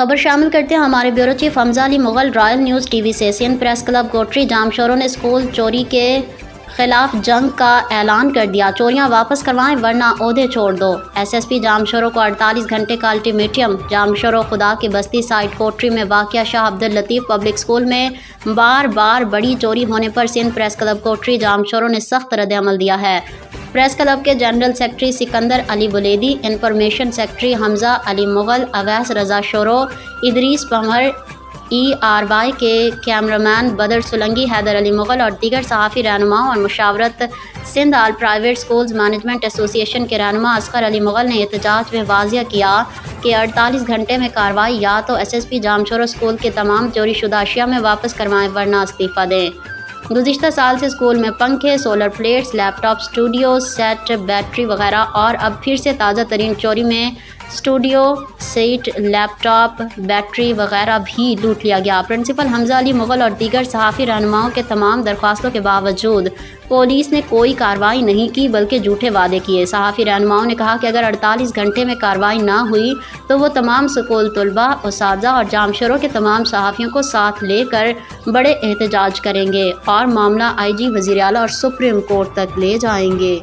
خبر شامل کرتے ہیں ہمارے bureau chief Hamza Ali Mughal royal news TV سے۔ سندھ پریس کلب کوٹری جام شوروں نے اسکول چوری کے خلاف جنگ کا اعلان کر دیا۔ چوریاں واپس کروائیں ورنہ عہدے چھوڑ دو۔ ایس ایس پی جام شوروں کو 48 گھنٹے کا الٹیمیٹم۔ جام شوروں خدا کی بستی سائٹ کوٹری میں واقع شاہ عبداللطیف پبلک اسکول میں بار بار بڑی چوری ہونے پر سندھ پریس کلب کوٹری جام شوروں نے سخت رد عمل دیا ہے۔ پریس کلب کے جنرل سیکرٹری سکندر علی بلیدی، انفارمیشن سیکرٹری حمزہ علی مغل، اویس رضا شورو، ادریس پمر، ERY کے کیمرامین بدر سولنگی، حیدر علی مغل اور دیگر صحافی رہنماؤں اور مشاورت سندھ آل پرائیویٹ اسکولز مینجمنٹ ایسوسی ایشن کے رہنما اصغر علی مغل نے احتجاج میں واضح کیا کہ 48 گھنٹے میں کارروائی یا تو SSP جام شورو اسکول کے تمام چوری شدہ اشیاء میں واپس کروائیں ورنہ استعفیٰ دیں۔ گزشتہ سال سے اسکول میں پنکھے، سولر پلیٹس، لیپ ٹاپ، اسٹوڈیو سیٹ، بیٹری وغیرہ اور اب پھر سے تازہ ترین چوری میں اسٹوڈیو سیٹ، لیپ ٹاپ، بیٹری وغیرہ بھی لوٹ لیا گیا۔ پرنسپل حمزہ علی مغل اور دیگر صحافی رہنماؤں کے تمام درخواستوں کے باوجود پولیس نے کوئی کارروائی نہیں کی بلکہ جھوٹے وعدے کیے۔ صحافی رہنماؤں نے کہا کہ اگر 48 گھنٹے میں کارروائی نہ ہوئی تو وہ تمام اسکول طلباء، اساتذہ اور جام شوروں کے تمام صحافیوں کو ساتھ لے کر بڑے احتجاج کریں گے اور معاملہ IG، وزیر اعلیٰ اور سپریم کورٹ تک لے جائیں گے۔